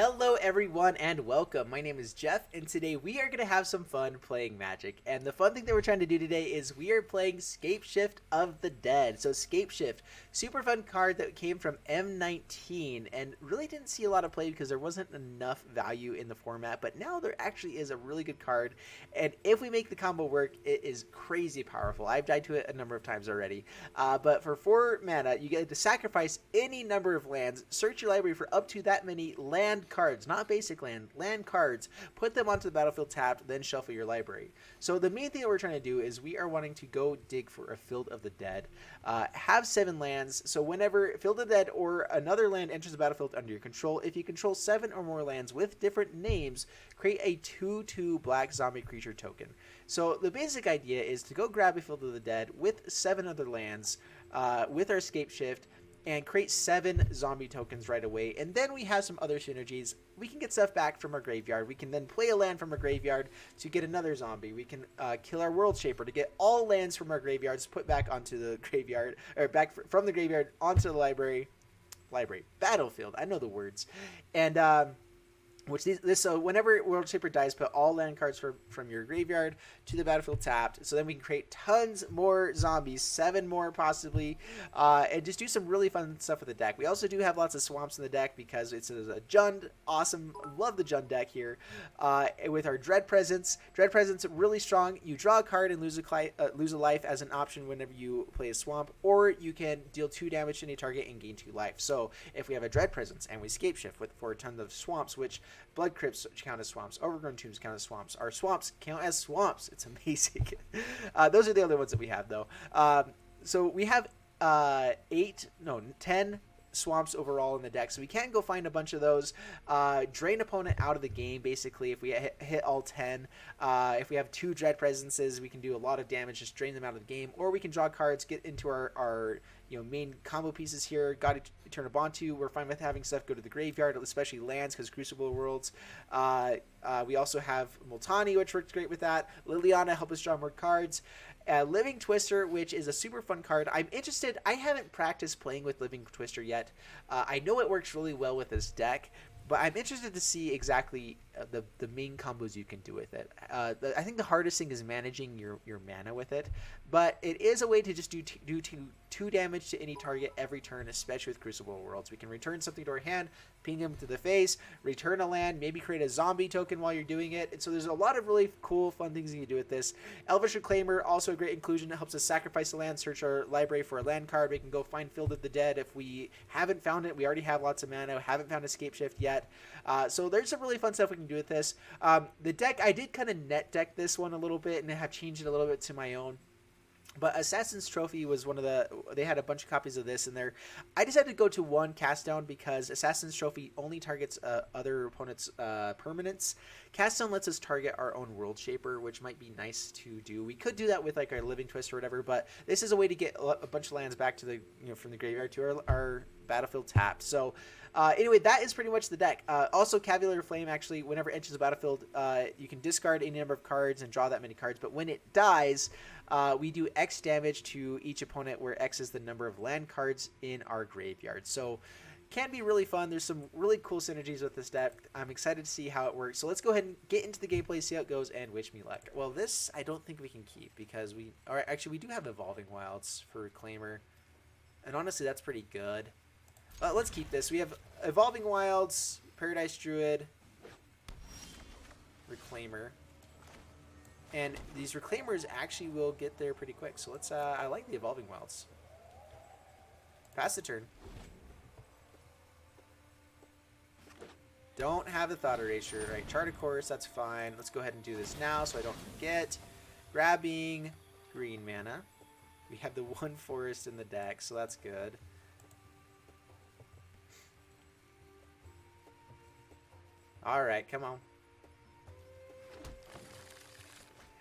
Hello everyone and welcome. My name is Jeff and today we are going to have some fun playing Magic. And the fun thing that we're trying to do today is we are playing Scapeshift of the Dead. So Scapeshift, super fun card that came from M20 and really didn't see a lot of play because there wasn't enough value in the format. But now there actually is a really good card, and if we make the combo work, it is crazy powerful. I've died to it a number of times already. But for 4 mana, you get to sacrifice any number of lands, search your library for up to that many land cards, not basic land cards, put them onto the battlefield tapped, then shuffle your library. So the main thing that we're trying to do is we are wanting to go dig for a Field of the Dead, have 7 lands, so whenever Field of the Dead or another land enters the battlefield under your control, if you control 7 or more lands with different names, create a 2/2 black zombie creature token. So the basic idea is to go grab a Field of the Dead with 7 other lands with our Scapeshift, and create 7 zombie tokens right away. And then we have some other synergies. We can get stuff back from our graveyard. We can then play a land from our graveyard to get another zombie. We can kill our World Shaper to get all lands from our graveyards put back onto the graveyard, or back from the graveyard onto the battlefield. I know the words. And so whenever World Shaper dies, put all land cards from your graveyard to the battlefield tapped. So then we can create tons more zombies, 7 more possibly, and just do some really fun stuff with the deck. We also do have lots of swamps in the deck because it's a Jund. Awesome, love the Jund deck here. With our Dread Presence. Dread Presence really strong. You draw a card and lose a life as an option whenever you play a swamp, or you can deal 2 damage to any target and gain 2 life. So if we have a Dread Presence and we Scapeshift for a ton of swamps, which Blood Crypts count as swamps, Overgrown Tombs count as swamps, our swamps count as swamps. It's amazing. Those are the other ones that we have, though. So we have 10 swamps overall in the deck, so we can go find a bunch of those, drain opponent out of the game basically if we hit all 10. If we have 2 Dread Presences, we can do a lot of damage, just drain them out of the game, or we can draw cards, get into our main combo pieces here. God Eternal Bontu, we're fine with having stuff go to the graveyard, especially lands, because Crucible Worlds. We also have Multani, which works great with that. Liliana help us draw more cards. Living Twister, which is a super fun card. I'm interested. I haven't practiced playing with Living Twister yet. I know it works really well with this deck, but I'm interested to see exactly the main combos you can do with it. I think the hardest thing is managing your mana with it, but it is a way to just do 2 damage to any target every turn, especially with Crucible Worlds. We can return something to our hand, ping him to the face, return a land, maybe create a zombie token while you're doing it. And so there's a lot of really cool, fun things you can do with this. Elvish Reclaimer, also a great inclusion. It helps us sacrifice a land, search our library for a land card. We can go find Field of the Dead if we haven't found it. We already have lots of mana, haven't found a Scapeshift yet. So there's some really fun stuff we can do with this. The deck, I did kind of net deck this one a little bit and have changed it a little bit to my own. But Assassin's Trophy was they had a bunch of copies of this in there. I decided to go to 1 Cast Down because Assassin's Trophy only targets other opponents' permanents. Cast Down lets us target our own World Shaper, which might be nice to do. We could do that with like our Living Twist or whatever, but this is a way to get a bunch of lands back to the from the graveyard to our battlefield tapped. So anyway, that is pretty much the deck. Also, Cavalier Flame, actually, whenever it enters the battlefield, you can discard any number of cards and draw that many cards, but when it dies, we do X damage to each opponent, where X is the number of land cards in our graveyard. So can be really fun. There's some really cool synergies with this deck. I'm excited to see how it works. So let's go ahead and get into the gameplay, see how it goes, and wish me luck. Well, this I don't think we can keep because we do have Evolving Wilds for Reclaimer, and honestly, that's pretty good. Let's keep this. We have Evolving Wilds, Paradise Druid, Reclaimer. And these Reclaimers actually will get there pretty quick. So let's, I like the Evolving Wilds. Pass the turn. Don't have the Thought Erasure. Right, Chart a Course, that's fine. Let's go ahead and do this now so I don't forget. Grabbing green mana. We have the 1 forest in the deck, so that's good. Alright, come on.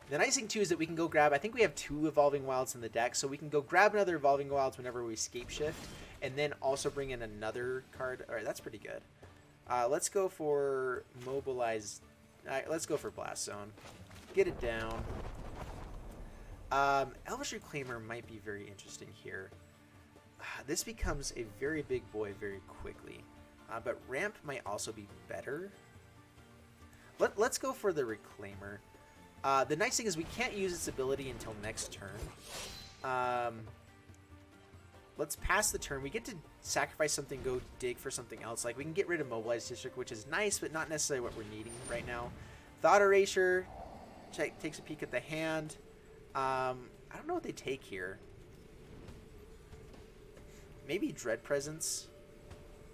The nice thing, too, is that we can go grab... I think we have 2 Evolving Wilds in the deck, so we can go grab another Evolving Wilds whenever we Scapeshift, and then also bring in another card. Alright, that's pretty good. Let's go for Mobilize... Alright, let's go for Blast Zone. Get it down. Elvish Reclaimer might be very interesting here. This becomes a very big boy very quickly. But ramp might also be better. Let's go for the Reclaimer. The nice thing is we can't use its ability until next turn. Let's pass the turn. We get to sacrifice something, go dig for something else. Like, we can get rid of Mobilized District, which is nice, but not necessarily what we're needing right now. Thought Erasure takes a peek at the hand. I don't know what they take here. Maybe Dread Presence.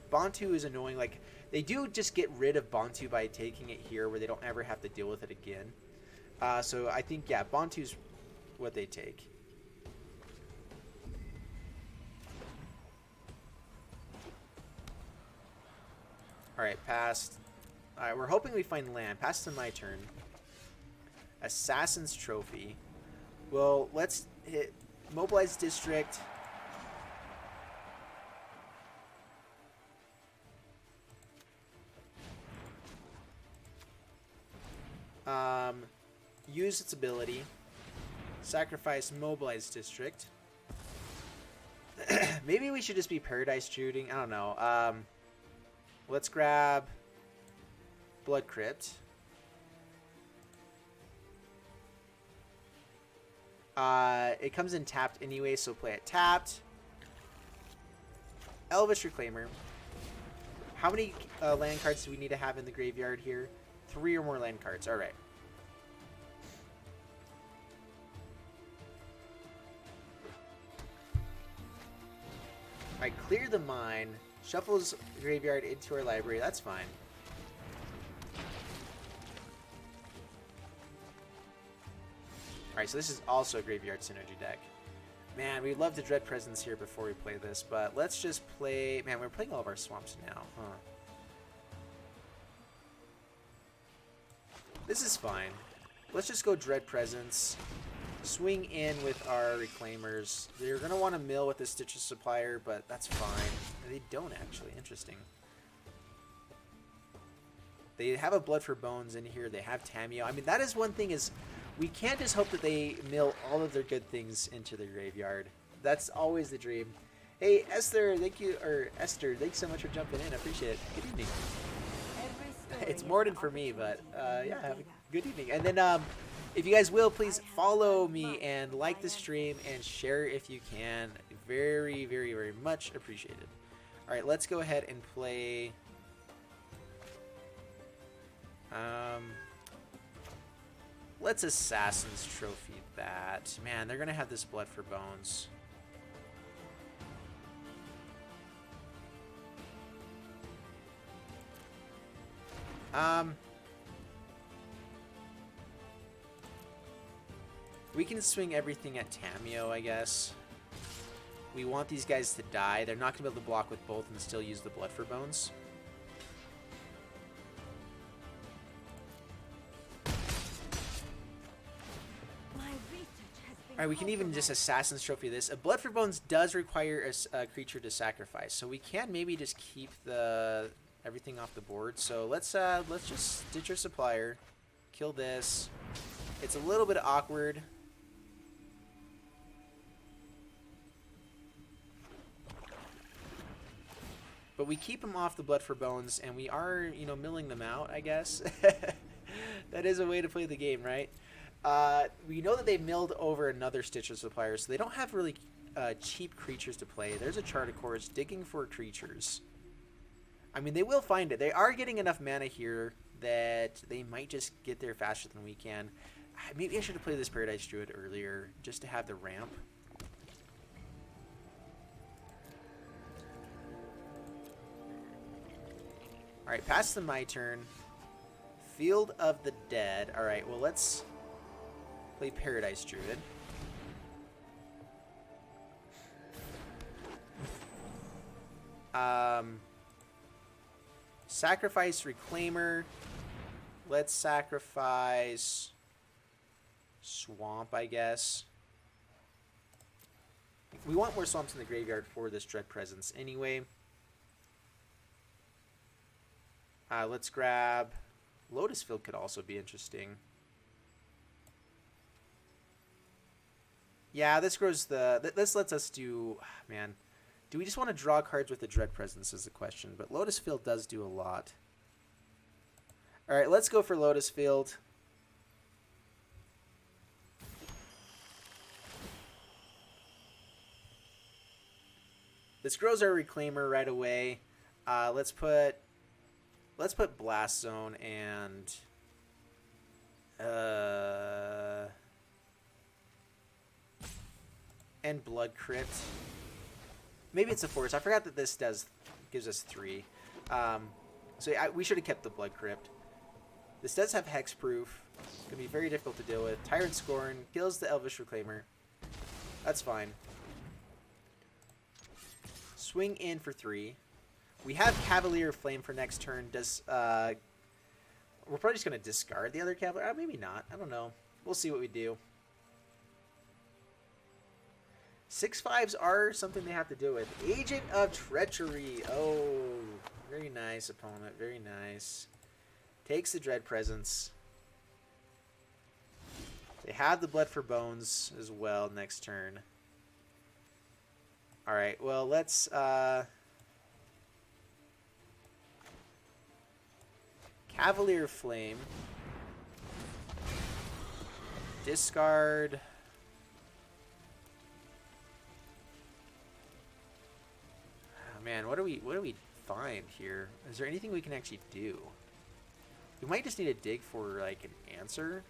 Bantu is annoying. Like, they do just get rid of Bantu by taking it here, where they don't ever have to deal with it again. So I think, yeah, Bantu's what they take. Alright, passed. Alright, we're hoping we find land. Passed to my turn. Assassin's Trophy. Well, let's hit Mobilized District. Use its ability. Sacrifice Mobilized District. Maybe we should just be Paradise Shooting. I don't know. Let's grab Blood Crypt. It comes in tapped anyway, so play it tapped. Elvish Reclaimer. How many land cards do we need to have in the graveyard here? 3 or more land cards. All right. All right, clear the mine. Shuffles graveyard into our library. That's fine. Alright, so this is also a Graveyard Synergy deck. Man, we'd love to Dread Presence here before we play this, but let's just play... Man, we're playing all of our swamps now, huh? This is fine. Let's just go Dread Presence. Swing in with our Reclaimers. They're going to want to mill with the Stitcher Supplier, but that's fine. They don't, actually. Interesting. They have a Blood for Bones in here. They have Tamiyo. I mean, that is one thing is... We can't just hope that they mill all of their good things into the graveyard. That's always the dream. Hey, Esther, thank you, or Esther, thanks so much for jumping in. I appreciate it. Good evening. It's Morden for me, but yeah, have a good evening. And then if you guys will, please follow me and like the stream and share if you can. Very, very, very much appreciated. All right, let's go ahead and play... Let's Assassin's Trophy that. Man, they're going to have this Blood for Bones. We can swing everything at Tamiyo, I guess. We want these guys to die. They're not going to be able to block with both and still use the Blood for Bones. Alright, we can even just Assassin's Trophy this. A Blood for Bones does require a creature to sacrifice, so we can maybe just keep the everything off the board. So let's just Stitcher Supplier, kill this. It's a little bit awkward. But we keep them off the Blood for Bones, and we are, you know, milling them out, I guess. That is a way to play the game, right? We know that they milled over another Stitcher Supplier, so they don't have really cheap creatures to play. There's a Chart of Course digging for creatures. I mean, they will find it. They are getting enough mana here that they might just get there faster than we can. Maybe I should have played this Paradise Druid earlier just to have the ramp. Alright, pass to my turn. Field of the Dead. Alright, well, let's play Paradise Druid. Sacrifice Reclaimer. Let's sacrifice Swamp, I guess. We want more swamps in the graveyard for this Dread Presence anyway. Let's grab... Lotus Field could also be interesting. Yeah, this grows the... This lets us do... Man. Do we just want to draw cards with the Dread Presence is the question, but Lotus Field does do a lot. All right, let's go for Lotus Field. This grows our Reclaimer right away. Let's put Blast Zone and Blood Crypt. Maybe it's a force. I forgot that this gives us 3. So we should have kept the Blood Crypt. This does have Hexproof. It's going to be very difficult to deal with. Tyrant Scorn kills the Elvish Reclaimer. That's fine. Swing in for 3. We have Cavalier Flame for next turn. We're probably just going to discard the other Cavalier. Maybe not. I don't know. We'll see what we do. 6/5s are something they have to deal with. Agent of Treachery. Oh, very nice, opponent. Very nice. Takes the Dread Presence. They have the Blood for Bones as well next turn. Alright, well, let's... Cavalier Flame. Discard... Man, what do we find here? Is there anything we can actually do? We might just need to dig for like an answer.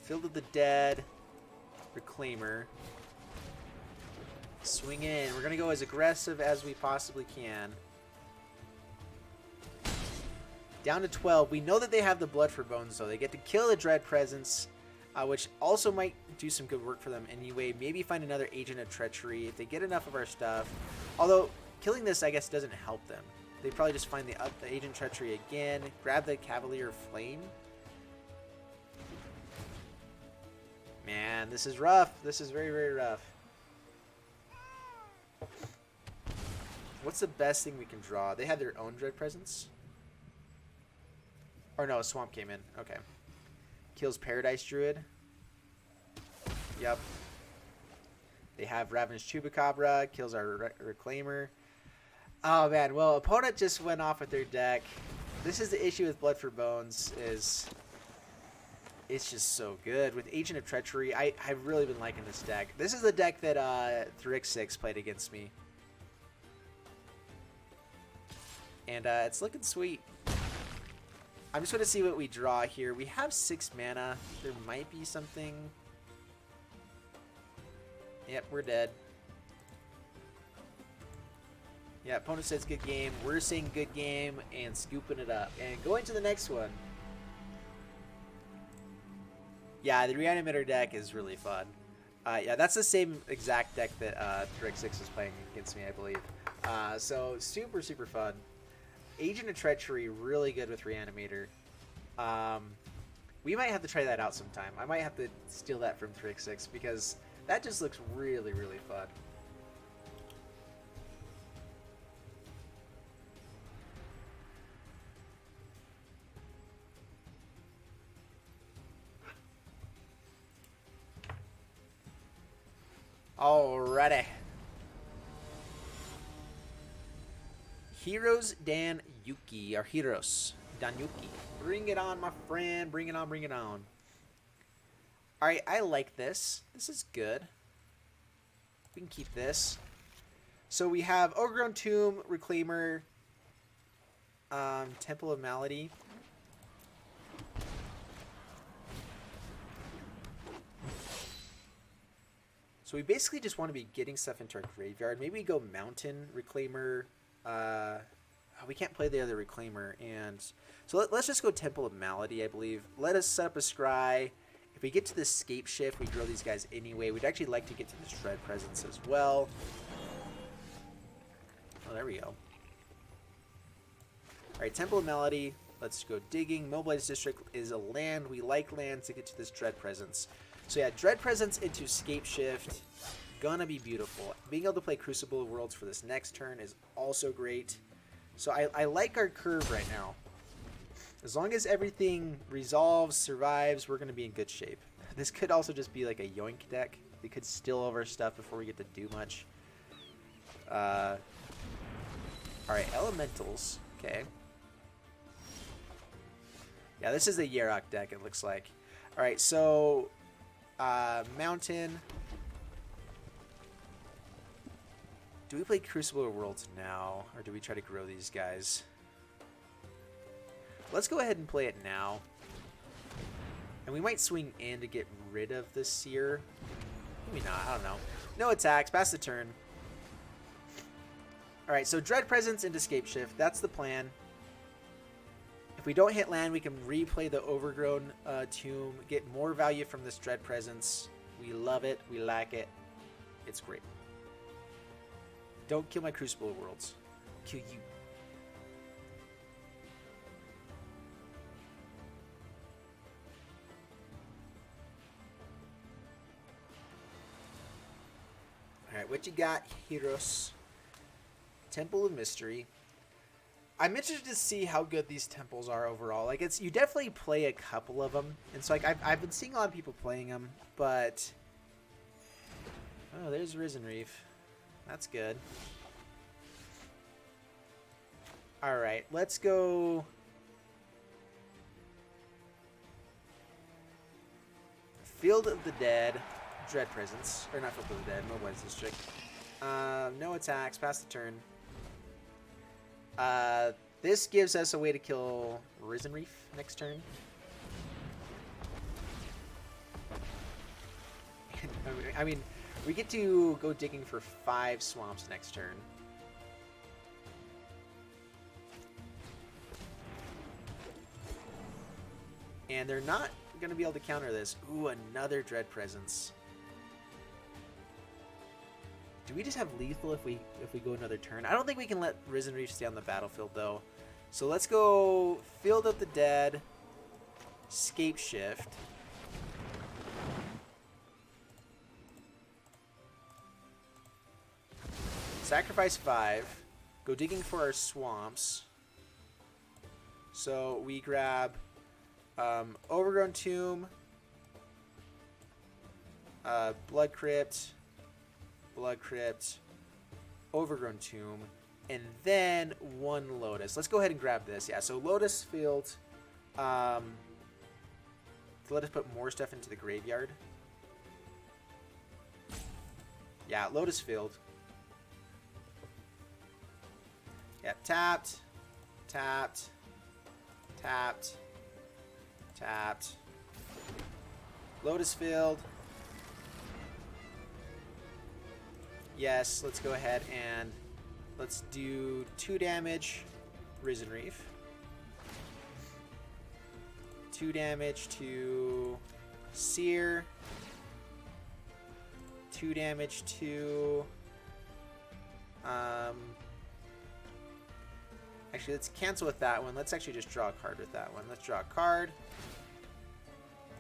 Field of the Dead, Reclaimer. Swing in. We're gonna go as aggressive as we possibly can. Down to 12. We know that they have the Blood for Bones, though. They get to kill the Dread Presence. Which also might do some good work for them anyway. Maybe find another Agent of Treachery if they get enough of our stuff. Although, killing this, I guess, doesn't help them. They probably just find the Agent Treachery again, grab the Cavalier Flame. Man, this is rough. This is very, very rough. What's the best thing we can draw? They have their own Dread Presence? Or no, a Swamp came in. Okay. Kills Paradise Druid. Yep. They have Ravenous Chupacabra. Kills our Reclaimer. Oh, man. Well, opponent just went off with their deck. This is the issue with Blood for Bones is... It's just so good. With Agent of Treachery, I've really been liking this deck. This is the deck that Thrix6 played against me. And it's looking sweet. I'm just going to see what we draw here. We have 6 mana. There might be something. Yep, we're dead. Yeah, opponent says good game. We're saying good game and scooping it up. And going to the next one. Yeah, the Reanimator deck is really fun. Yeah, that's the same exact deck that Thrix6 is playing against me, I believe. So, super, super fun. Agent of Treachery, really good with Reanimator. We might have to try that out sometime. I might have to steal that from Thrix6 because that just looks really, really fun. Alrighty. Heroes Dan Yuki, or Heroes Dan Yuki. Bring it on, my friend. Bring it on, bring it on. Alright, I like this. This is good. We can keep this. So we have Overgrown Tomb, Reclaimer, Temple of Malady. So we basically just want to be getting stuff into our graveyard. Maybe we go Mountain, Reclaimer. We can't play the other Reclaimer. And so let's just go Temple of Malady, I believe. Let us set up a Scry. If we get to the Scapeshift, we draw these guys anyway. We'd actually like to get to the Dread Presence as well. Oh, there we go. Alright, Temple of Malady. Let's go digging. Mobilized District is a land. We like lands to get to this Dread Presence. So yeah, Dread Presence into Scapeshift. Gonna be beautiful. Being able to play Crucible of Worlds for this next turn is also great. So I like our curve right now. As long as everything resolves, survives, we're going to be in good shape. This could also just be like a yoink deck. We could steal over stuff before we get to do much. Alright, elementals. Okay. Yeah, this is a Yarok deck, it looks like. Alright, so mountain. Do we play Crucible of Worlds now, or do we try to grow these guys? Let's go ahead and play it now. And we might swing in to get rid of the Seer. Maybe not, I don't know. No attacks, pass the turn. Alright, so Dread Presence into Scapeshift. That's the plan. If we don't hit land, we can replay the Overgrown Tomb, get more value from this Dread Presence. We love it, we like it. It's great. Don't kill my Crucible of Worlds. Kill you. Alright, what you got, Heroes? Temple of Mystery. I'm interested to see how good these temples are overall. Like, you definitely play a couple of them. And so, like, I've been seeing a lot of people playing them, but... Oh, there's Risen Reef. That's good. Alright, let's go... Field of the Dead. Dread Presence. Or not Field of the Dead, Mobilize District. No attacks, pass the turn. This gives us a way to kill Risen Reef next turn. I mean, we get to go digging for 5 swamps next turn. And they're not going to be able to counter this. Ooh, another Dread Presence. Do we just have lethal if we go another turn? I don't think we can let Risen Reef stay on the battlefield, though. So let's go Field of the Dead, Scapeshift. Sacrifice 5. Go digging for our swamps. So we grab Overgrown Tomb, Blood Crypt, Overgrown Tomb, and then 1 Lotus. Let's go ahead and grab this. Yeah, so Lotus Field. To let us put more stuff into the graveyard. Yeah, Lotus Field. Yep, tapped, tapped, tapped, tapped. Lotus Field. Yes, let's go ahead and let's do 2 damage, Risen Reef. 2 damage to Seer. 2 damage to... Actually, let's cancel with that one. Let's actually just draw a card with that one. Let's draw a card.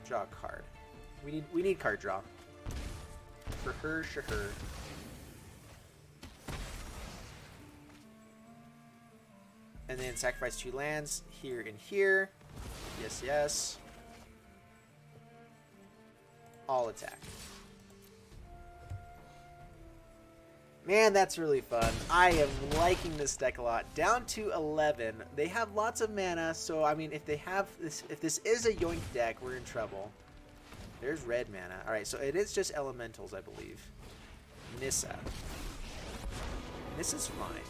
Draw a card. We need card draw. For her. And then sacrifice 2 lands here and here. Yes, yes. All attack. Man, that's really fun. I am liking this deck a lot. Down to 11. They have lots of mana, so I mean, if this is a yoink deck, we're in trouble. There's red mana. All right, so it is just elementals, I believe. Nissa. Nissa's fine.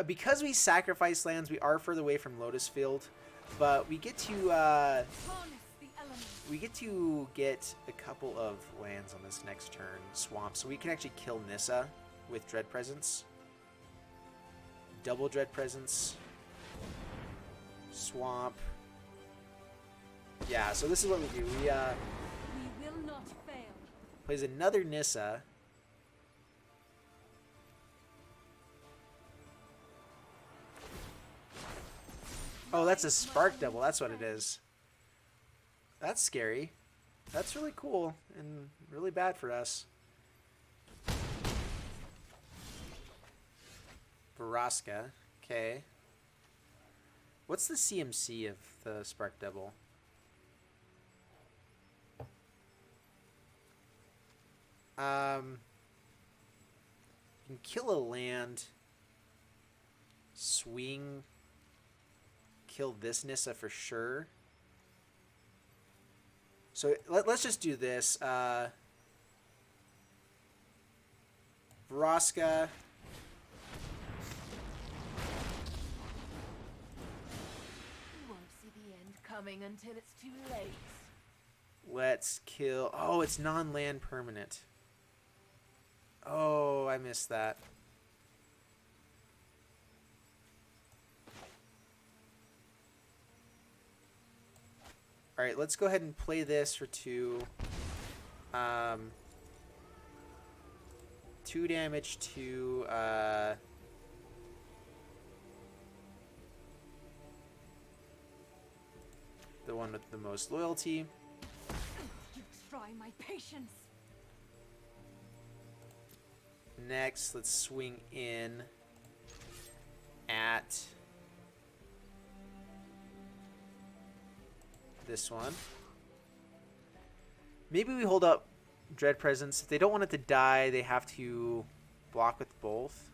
Because we sacrifice lands, we are further away from Lotus Field, but we get to get a couple of lands on this next turn, swamp, so we can actually kill Nissa with Dread Presence. Double Dread Presence. Swamp. Yeah, so this is what we do. We will not fail. Plays another Nissa. Oh, that's a Spark Devil. That's what it is. That's scary. That's really cool and really bad for us. Vraska. Okay. What's the CMC of the Spark Devil? You can kill a land, swing, kill this Nissa for sure. So let's just do this. Vraska. You won't see the end coming until it's too late. Let's kill... Oh, it's non-land permanent. Oh, I missed that. Alright, let's go ahead and play this for 2. 2 damage to... the one with the most loyalty. You try my patience. Next, let's swing in at this one. Maybe we hold up Dread Presence. If they don't want it to die, they have to block with both.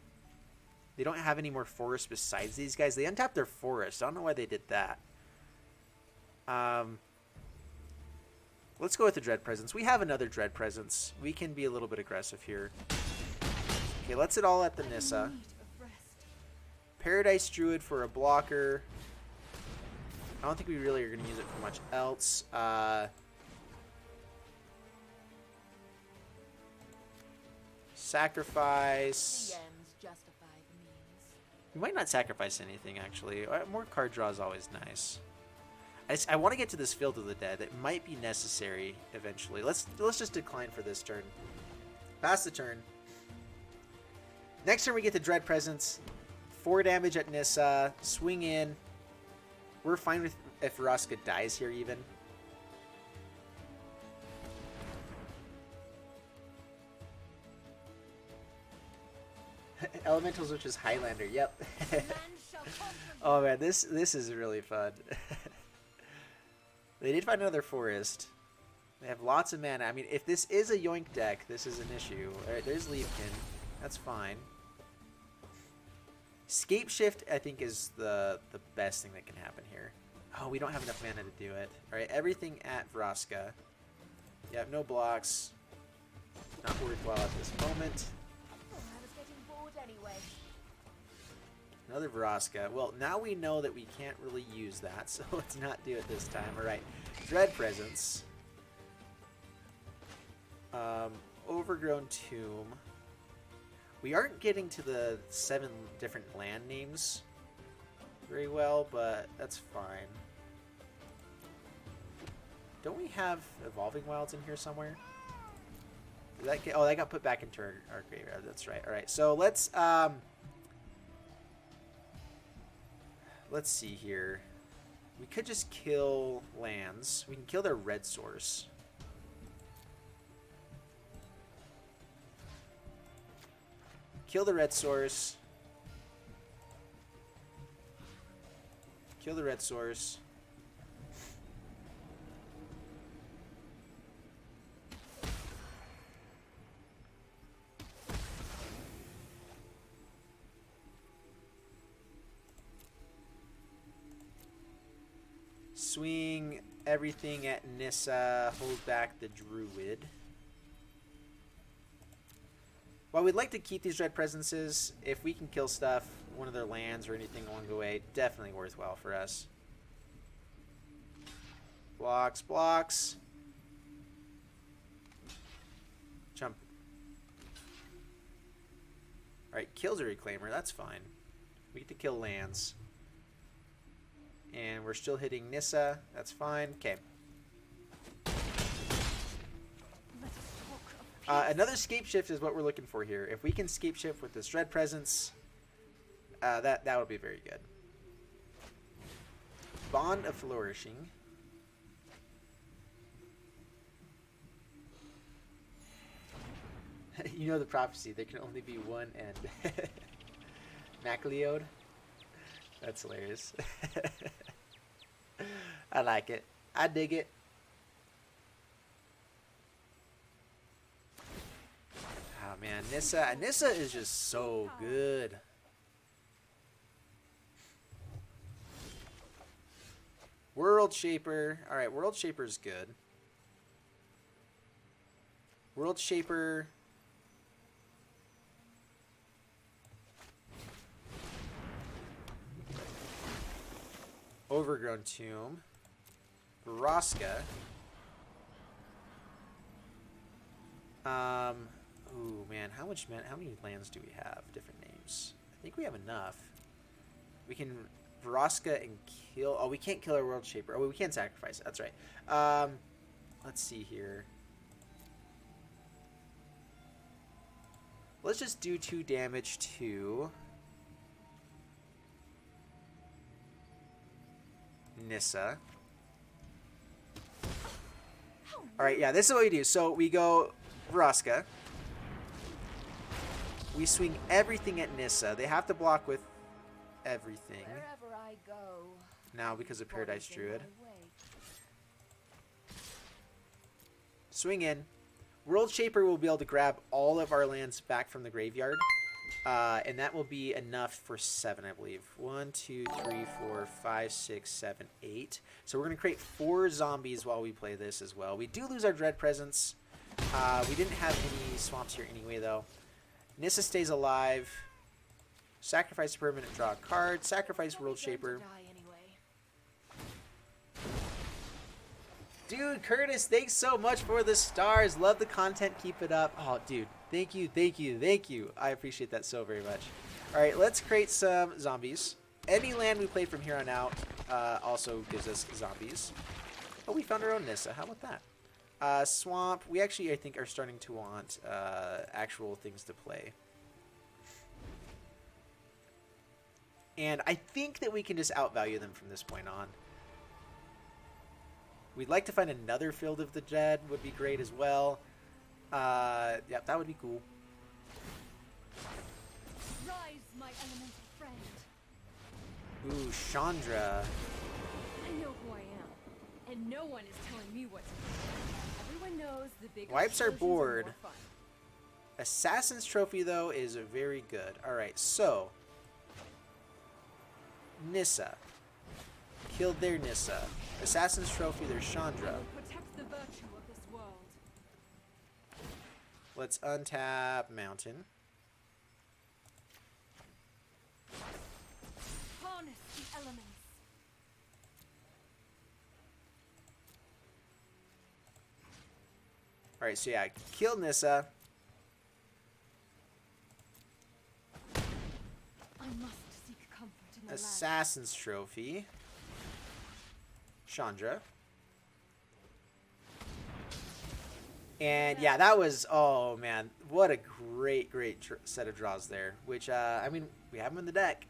They don't have any more forests besides these guys. They untapped their forest. I don't know why they did that. Let's go with the Dread Presence. We have another Dread Presence. We can be a little bit aggressive here. Okay, let's hit all at the Nissa. Paradise Druid for a blocker. I don't think we really are going to use it for much else. Sacrifice. The ends justify the means. We might not sacrifice anything, actually. More card draw is always nice. I want to get to this Field of the Dead. It might be necessary eventually. Let's just decline for this turn. Pass the turn. Next turn we get the Dread Presence. 4 damage at Nissa. Swing in. We're fine with if Vraska dies here even. Elementals, which is Highlander. Yep. Oh man, this is really fun. They did find another forest. They have lots of mana. I mean, if this is a Yoink deck, this is an issue. Alright, there's Leafkin. That's fine. Scapeshift, I think, is the best thing that can happen here. Oh, we don't have enough mana to do it. Alright, everything at Vraska. Yep, no blocks. Not worthwhile at this moment. Oh, I was getting bored anyway. Another Vraska. Well, now we know that we can't really use that, so let's not do it this time. Alright, Dread Presence. Overgrown Tomb. We aren't getting to the 7 different land names very well, but that's fine. Don't we have Evolving Wilds in here somewhere? Did that get, oh, that got put back into our graveyard. That's right. Alright, so let's see here. We could just kill lands. We can kill their red source. Kill the red source. Kill the red source. Swing everything at Nissa. Hold back the Druid. While we'd like to keep these Dread Presences, if we can kill stuff, one of their lands or anything along the way, definitely worthwhile for us. Blocks, blocks. Jump. Alright, kills a Reclaimer, that's fine. We get to kill lands. And we're still hitting Nissa, that's fine. Okay. Another Scapeshift is what we're looking for here. If we can Scapeshift with this Dread Presence, that would be very good. Bond of Flourishing. You know the prophecy, there can only be one end. Macleod. That's hilarious. I like it. I dig it. Oh man, Nissa is just so good. World Shaper. All right, World Shaper is good. World Shaper. Overgrown Tomb. Vraska. Ooh man, how many lands do we have? Different names. I think we have enough. We can Vraska and kill. Oh, we can't kill our World Shaper. Oh, we can sacrifice it. That's right. Let's see here. Let's just do 2 damage to Nissa. Alright, yeah, this is what we do. So we go Vraska. We swing everything at Nissa. They have to block with everything. Wherever I go, Now because of Paradise what is in Druid. my way? Swing in. World Shaper will be able to grab all of our lands back from the graveyard. And that will be enough for 7, I believe. 1, 2, 3, 4, 5, 6, 7, 8. So we're going to create 4 zombies while we play this as well. We do lose our Dread Presence. We didn't have any swamps here anyway, though. Nissa stays alive. Sacrifice a permanent, draw a card. Sacrifice World Shaper. Dude, Curtis, thanks so much for the stars. Love the content. Keep it up. Oh, dude, thank you, thank you, thank you. I appreciate that so very much. All right, let's create some zombies. Any land we play from here on out also gives us zombies. Oh, we found our own Nissa. How about that? Swamp. We actually, I think, are starting to want actual things to play. And I think that we can just outvalue them from this point on. We'd like to find another Field of the Dead. Would be great as well. Yeah, that would be cool. Rise, my elemental friend. Ooh, Chandra. I know who I am, and no one is telling me what to do. Everyone knows the big Wipes our explosions are board. more fun. Assassin's Trophy, though, is very good. Alright, so. Nissa. Killed their Nissa. Assassin's Trophy, there's Chandra. Protect the virtue of this world. Let's untap Mountain. Harness the elements. Alright, so yeah, killed Nissa. I must seek comfort in the land. Assassin's Trophy. Chandra. And yeah, that was, oh man, what a great set of draws there. Which, I mean, we have them in the deck.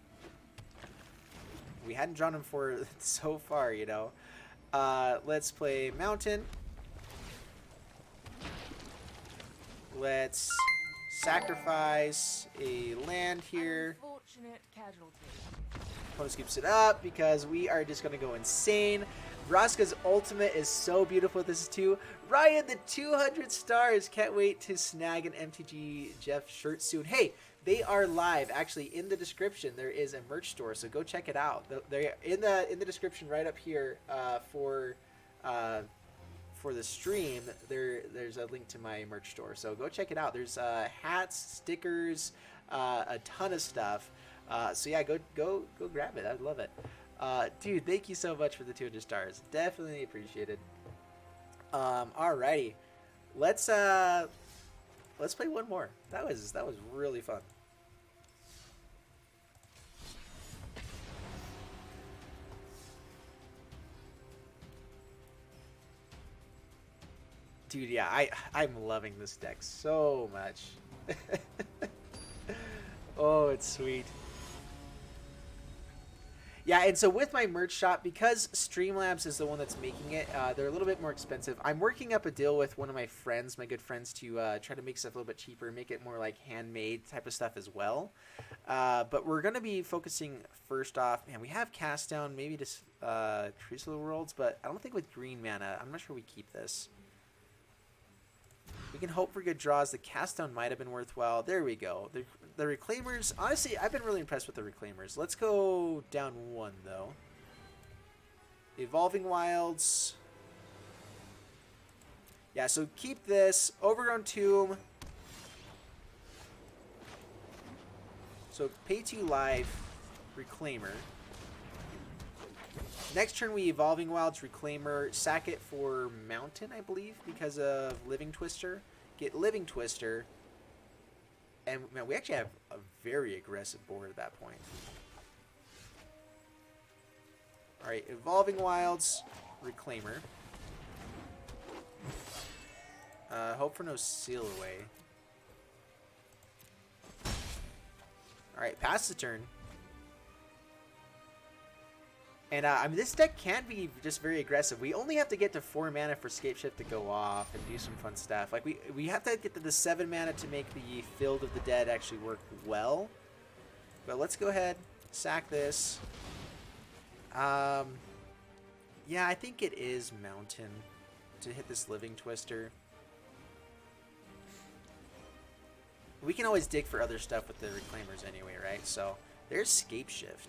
We hadn't drawn them for so far, you know. Let's play Mountain. Let's sacrifice a land here. Unfortunate casualty. Opponent scoops it up because we are just going to go insane. Vraska's ultimate is so beautiful. This is too. Ryan, the 200 stars. Can't wait to snag an MTG Jeff shirt soon. Hey, they are live. Actually, in the description, there is a merch store, so go check it out. They're in the description right up here for the stream. There's a link to my merch store, so go check it out. There's hats, stickers, a ton of stuff. So yeah, go grab it. I'd love it. Dude, thank you so much for the 200 stars. Definitely appreciated. Alrighty, let's play one more. That was really fun. Dude, yeah, I'm loving this deck so much. Oh, it's sweet. Yeah, and so with my merch shop, because Streamlabs is the one that's making it, they're a little bit more expensive. I'm working up a deal with one of my friends, my good friends, to try to make stuff a little bit cheaper, make it more like handmade type of stuff as well. But we're going to be focusing first off, man, we have Cast Down, maybe just Crease of the Worlds, but I don't think with green mana, I'm not sure we keep this. We can hope for good draws. The Cast Down might have been worthwhile. There we go. The Reclaimers, honestly, I've been really impressed with the Reclaimers. Let's go down one, though. Evolving Wilds. Yeah, so keep this. Overgrown Tomb. So pay 2 life, Reclaimer. Next turn we Evolving Wilds, Reclaimer, sack it for Mountain, I believe, because of Living Twister. Get Living Twister. And man, we actually have a very aggressive board at that point. Alright, Evolving Wilds, Reclaimer. Hope for no Seal Away. Alright, pass the turn. And I mean, this deck can be just very aggressive. We only have to get to 4 mana for Scapeshift to go off and do some fun stuff. Like we have to get to the 7 mana to make the Field of the Dead actually work well. But let's go ahead, sack this. Yeah, I think it is Mountain to hit this Living Twister. We can always dig for other stuff with the Reclaimers anyway, right? So there's Scapeshift.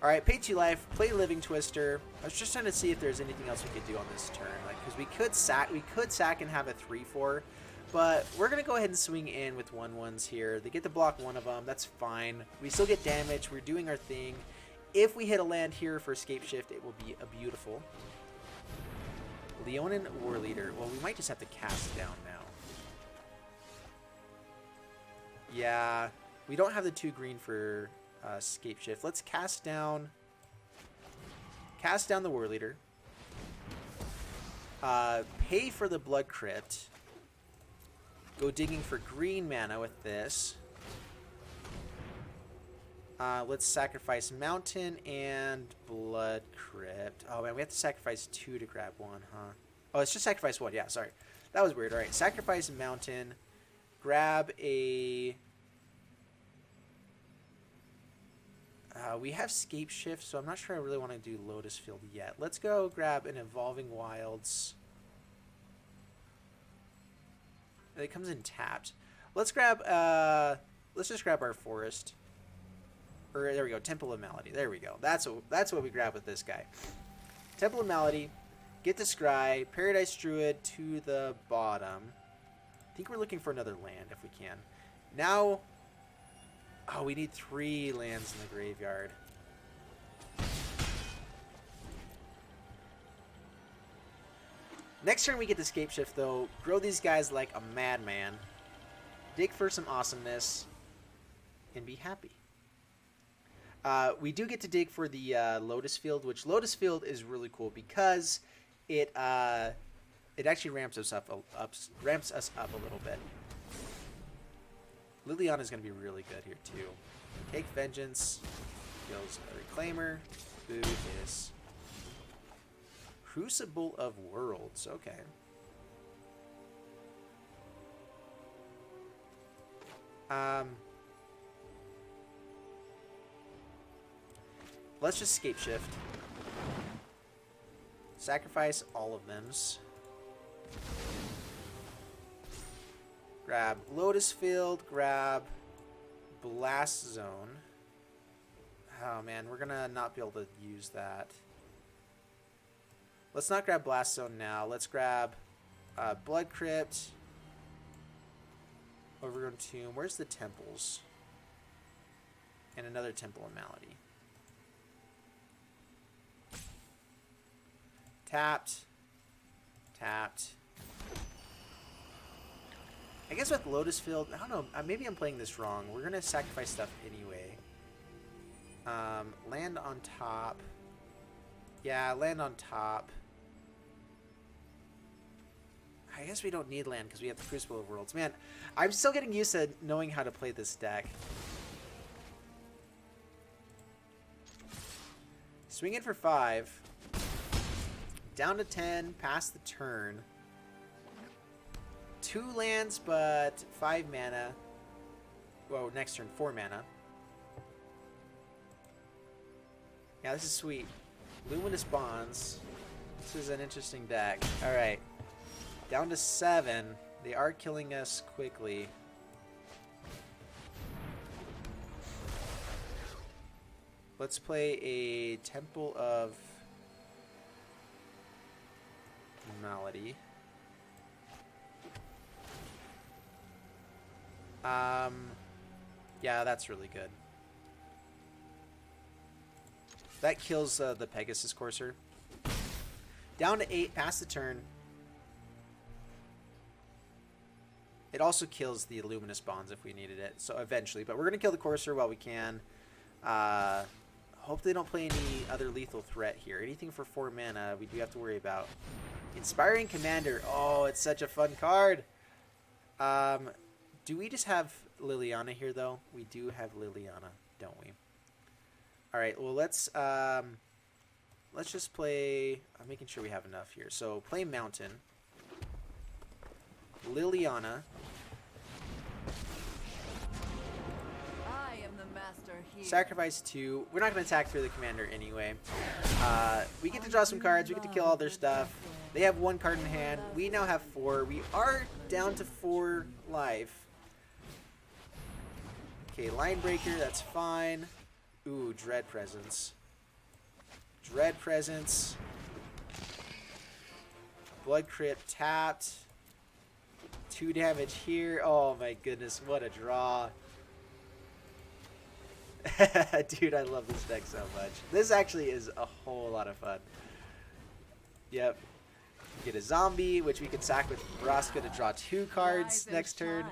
Alright, pay 2 life, play Living Twister. I was just trying to see if there's anything else we could do on this turn. Like, because we could sack and have a 3/4. But we're going to go ahead and swing in with 1/1s here. They get to block one of them. That's fine. We still get damage. We're doing our thing. If we hit a land here for Scapeshift, it will be a beautiful. Leonin War Leader. Well, we might just have to cast down now. Yeah, we don't have the 2 green for Scapeshift. Let's cast down the War Leader. Pay for the Blood Crypt. Go digging for green mana with this. Let's sacrifice Mountain and Blood Crypt. Oh man, we have to sacrifice 2 to grab 1, huh? Oh, it's just sacrifice 1. Yeah, sorry. That was weird. Alright, sacrifice Mountain. Grab a... we have Scapeshift, so I'm not sure I really want to do Lotus Field yet. Let's go grab an Evolving Wilds. It comes in tapped. Let's grab, let's just grab our Forest. Or, there we go, Temple of Malady. There we go. That's what we grab with this guy. Temple of Malady, get the Scry, Paradise Druid to the bottom. I think we're looking for another land if we can. Now... Oh, we need 3 lands in the graveyard. Next turn we get the Scapeshift, though. Grow these guys like a madman. Dig for some awesomeness. And be happy. We do get to dig for the Lotus Field, which Lotus Field is really cool because it actually ramps us up a little bit. Liliana is going to be really good here, too. Take Vengeance. Kills a Reclaimer. Boo this. Crucible of Worlds. Okay. Let's just Scapeshift. Sacrifice all of them. Grab Lotus Field, grab Blast Zone. Oh man, we're gonna not be able to use that. Let's not grab Blast Zone now. Let's grab Blood Crypt. Overgrown Tomb. Where's the temples? And another Temple of Malady. Tapped. Tapped. I guess with Lotus Field, I don't know, maybe I'm playing this wrong. We're going to sacrifice stuff anyway. Land on top. Yeah, land on top. I guess we don't need land because we have the Crucible of Worlds. Man, I'm still getting used to knowing how to play this deck. Swing in for 5. Down to 10, pass the turn. 2 lands, but 5 mana. Whoa, next turn, 4 mana. Yeah, this is sweet. Luminous Bonds. This is an interesting deck. Alright. Down to 7. They are killing us quickly. Let's play a Temple of Malady. Yeah, that's really good. That kills the Pegasus Courser. Down to 8, pass the turn. It also kills the Luminous Bonds if we needed it, so eventually. But we're going to kill the Courser while we can. Hope they don't play any other lethal threat here. Anything for 4 mana we do have to worry about. Inspiring Commander. Oh, it's such a fun card. Do we just have Liliana here, though? We do have Liliana, don't we? All right, well, let's just play... I'm making sure we have enough here. So, play Mountain. Liliana. I am the master here. Sacrifice 2. We're not going to attack through the commander anyway. We get to draw some cards. We get to kill all their stuff. They have 1 card in hand. We now have 4. We are down to 4 life. Okay, Line Breaker. That's fine. Ooh, Dread Presence. Dread Presence. Blood Crypt tapped. 2 damage here. Oh my goodness, what a draw. Dude, I love this deck so much. This actually is a whole lot of fun. Yep. Get a zombie, which we can sack with Vraska to draw 2 cards next turn.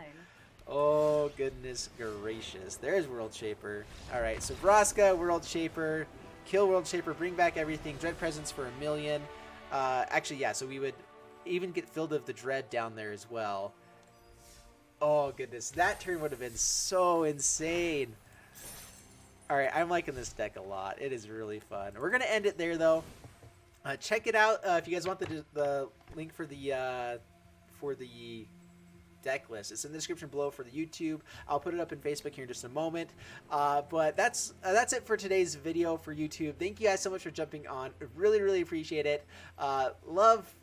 Oh, goodness gracious. There's World Shaper. Alright, so Vraska, World Shaper, kill World Shaper, bring back everything, Dread Presence for 1,000,000. Actually, yeah, so we would even get Field of the Dread down there as well. Oh, goodness. That turn would have been so insane. Alright, I'm liking this deck a lot. It is really fun. We're going to end it there, though. Check it out if you guys want the link for the deck list. It's in the description below for the YouTube. I'll put it up in Facebook here in just a moment. But that's it for today's video for YouTube. Thank you guys so much for jumping on. Really, really appreciate it. Love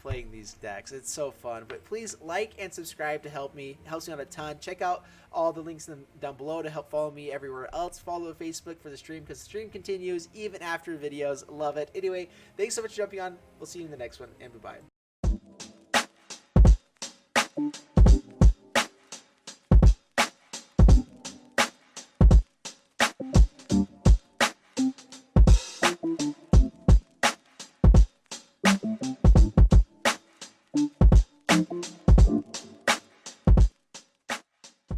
playing these decks. It's so fun. But please like and subscribe to help me. It helps me out a ton. Check out all the links down below to help follow me everywhere else. Follow Facebook for the stream because the stream continues even after videos. Love it. Anyway, thanks so much for jumping on. We'll see you in the next one, and bye-bye. Thank you.